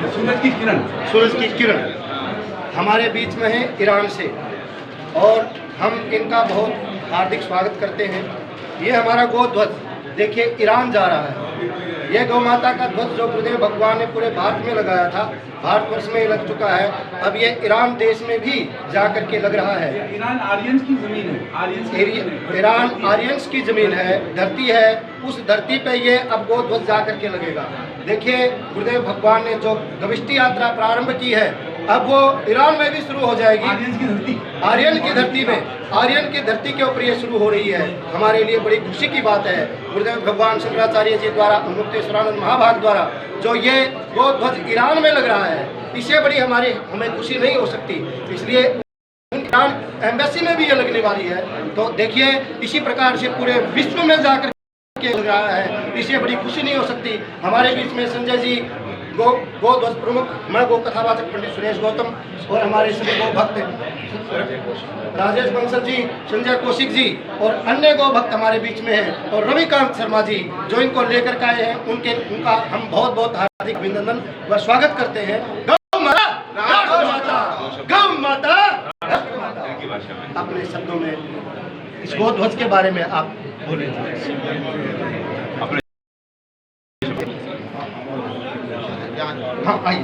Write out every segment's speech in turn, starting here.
सूरज की किरण हमारे बीच में है ईरान से, और हम इनका बहुत हार्दिक स्वागत करते हैं। ये हमारा गौ ध्वज देखिए ईरान जा रहा है। ये गौ माता का ध्वज जो गुरुदेव भगवान ने पूरे भारत में लगाया था, भारतवर्ष में लग चुका है, अब ये ईरान देश में भी जा कर के लग रहा है। ईरान आर्यंस की जमीन है, ईरान आर्यंस की जमीन है, धरती है, उस धरती पे ये अब गौ ध्वज जा करके लगेगा। देखिए गुरुदेव भगवान ने जो गविष्टि यात्रा प्रारंभ की है, अब वो ईरान में भी शुरू हो जाएगी। आर्यन की धरती में, आर्यन की धरती के ऊपर ये शुरू हो रही है। हमारे लिए बड़ी खुशी की बात है। गुरुदेव भगवान शंकराचार्य जी द्वारा, मुक्तेश्वरानंद महाभाग द्वारा जो ये गौ ध्वज ईरान में लग रहा है, इससे बड़ी हमें खुशी नहीं हो सकती। इसलिए ईरान एम्बेसी में भी ये लगने वाली है। तो देखिए इसी प्रकार से पूरे विश्व में जाकर के लग रहा है, इससे बड़ी खुशी नहीं हो सकती। हमारे बीच में संजय जी गौ ध्वज प्रमुख, मैं गौ कथावाचक पंडित सुरेश गौतम, और हमारे सभी गौ भक्त राजेश बंसल जी, संजय कौशिक जी और अन्य गौ भक्त हमारे बीच में हैं, और रविकांत शर्मा जी जो इनको लेकर के आए हैं, उनका हम बहुत बहुत हार्दिक अभिनंदन व स्वागत करते हैं। गौ माता, गौ माता। अपने शब्दों में इस गौ ध्वज के बारे में आप बोले। हाँ आइए।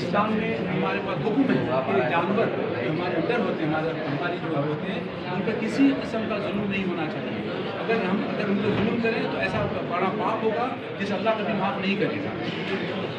इस्लाम में हमारे पास हुक्म है कि जानवर जो हमारे अंदर होते हैं, हमारी जो होते हैं, उन पर किसी किस्म का जुल्म नहीं होना चाहिए। अगर उन पर जुल्म करें तो ऐसा बड़ा पाप होगा जिसे अल्लाह कभी माफ़ नहीं करेगा।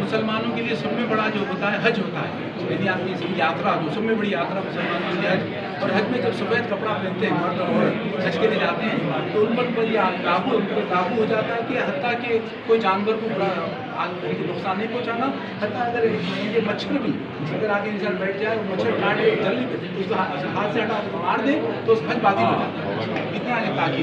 मुसलमानों के लिए सब में बड़ा जो होता है हज होता है, यदि आपकी यात्रा जो सब में बड़ी यात्रा मुसलमानों की हज, और हज में जब सफ़ेद कपड़ा पहनते हैं मर्द और हज के लिए जाते हैं, तो उन पर काबू हो जाता है कि हत्ता कि कोई जानवर को बड़ा नुकसान नहीं पहुँचाना। हत्ता अगर ये मच्छर भी अगर आगे इंसान बैठ जाए और मच्छर काट के जल्दी उसको हाथ से हटा के मार दे तो उस हज बातिल हो जाता है। इतना है ताकि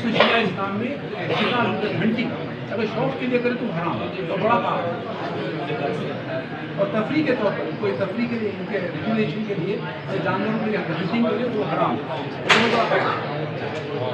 शिया इस्लाम में शिकार हंटिंग अगर शौक के लिए करे तो हराम है, तो बड़ा पाप है। और तफरी के तौर पर कोई तफरी के लिए इनके रिक्रिएशन के लिए जानवरों के लिए हंटिंग के लिए वो हराम है।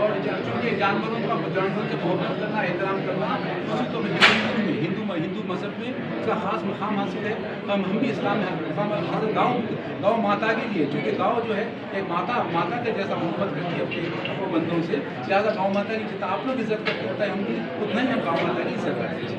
और चूँकि जानवरों से मोहब्बत करना, एहतराम करना, उसी तो हिंदू मज़हब में इसका ख़ास मकाम हासिल है। हम भी इस्लाम में गौ माता के लिए, चूँकि गौ जो है एक माता के जैसा मोहब्बत करती है अपने बंदों से, लिहाजा गौ माता की जितना आप लोग इज्जत करते होता है हम भी उतना ही हम गौ माता की इज्जत करते हैं।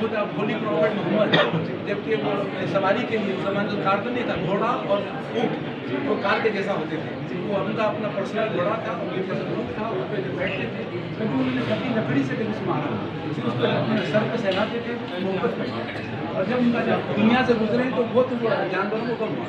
खुद अब होली प्रॉफिट मोहम्मद जबकि वो सवारी के लिए जमाने तो कार तो नहीं था, घोड़ा और ऊँट वो कार के जैसा होते थे। वो उनका अपना पर्सनल घोड़ा था और ये जैसा ऊँट था, उस पर जो बैठते थे, कभी उन्होंने कभी लकड़ी से कभी मारा, फिर उस पर अपने सर पर सहलाते थे, वो ऊपर और जब उनका जब दुनिया से गुजरे तो बहुत जानवरों को कम हुआ।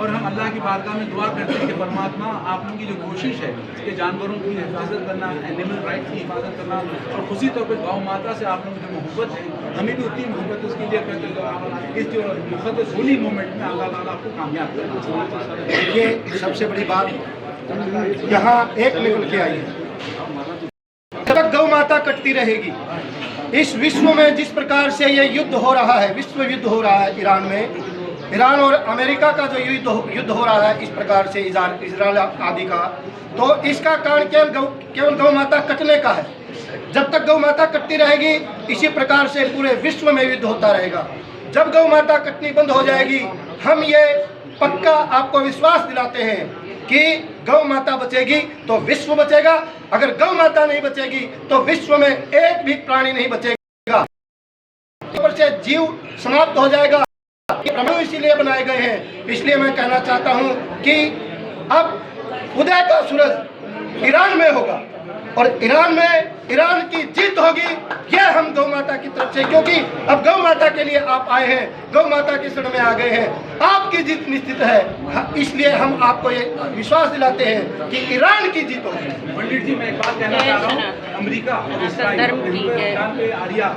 और हम अल्लाह की बारगाह में दुआ करते हैं कि परमात्मा आप लोगों की जो कोशिश है कि जानवरों की हिफाजत करना, एनिमल राइट्स की हिफाजत करना और खुशी तौर पर गौ माता से आप लोगों की जो मोहब्बत है, हमें भी उतनी मोहब्बत उसके लिए करते इस जो मुक़द्दस होली मोमेंट में अल्लाह ताला आपको कामयाब करना। ये सबसे बड़ी बात यहाँ एक निकल के आई है, जब तक गौ माता कटती रहेगी इस विश्व में जिस प्रकार से ये युद्ध हो रहा है, विश्व युद्ध हो रहा है ईरान में, ईरान और अमेरिका का जो युद्ध हो रहा है इस प्रकार से इजराइल आदि का, तो इसका कारण केवल गौ माता कटने का है। जब तक गौ माता कटती रहेगी इसी प्रकार से पूरे विश्व में युद्ध होता रहेगा। जब गौ माता कटनी बंद हो जाएगी, हम ये पक्का आपको विश्वास दिलाते हैं कि गौ माता बचेगी तो विश्व बचेगा, अगर गौ माता नहीं बचेगी तो विश्व में एक भी प्राणी नहीं बचेगा, ऊपर से जीव समाप्त हो जाएगा। ये प्रमेय इसीलिए बनाए गए हैं। इसलिए मैं कहना चाहता हूं कि अब उदय का सूरज ईरान में होगा और ईरान की जीत होगी, यह हम गौ माता की तरफ से, क्योंकि अब गौ माता के लिए आप आए हैं, गौ माता के शरण में आ गए हैं, आपकी जीत निश्चित है। इसलिए हम आपको ये विश्वास दिलाते हैं कि ईरान की जीत होगी। पंडित जी, मैं एक बात कहना चाह रहा हूँ, अमेरिका और इस्राइल पे आर्या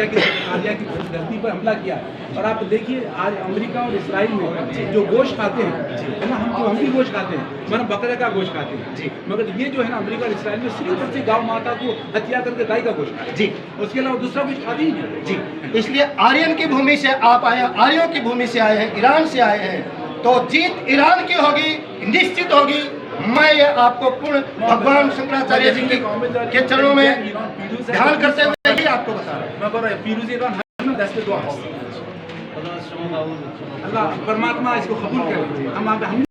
की धरती पर हमला किया और आप देखिए आज अमेरिका और इस्राइल में जो गोश्त खाते हैं है ना, हम भी गोश्त खाते हैं, मतलब बकरे का गोश्त खाते हैं जी, मगर ये जो है ना अमेरिका और इस्राइल में सिर्फ और सिर्फ गौ माता को हत्या करके गाय का गोश्त खाते हैं जी, उसके अलावा दूसरा कुछ खाते ही नहीं जी। इसलिए आर्यन की भूमि से आप आए हैं, आर्यों की भूमि से आए हैं, ईरान से आए हैं, तो जीत ईरान की होगी, निश्चित होगी। मैं ये आपको पूर्ण भगवान शंकराचार्य जी के चरणों में ध्यान करते हुए ही आपको बता रहा हूँ। अल्लाह परमात्मा इसको कबूल करे। हम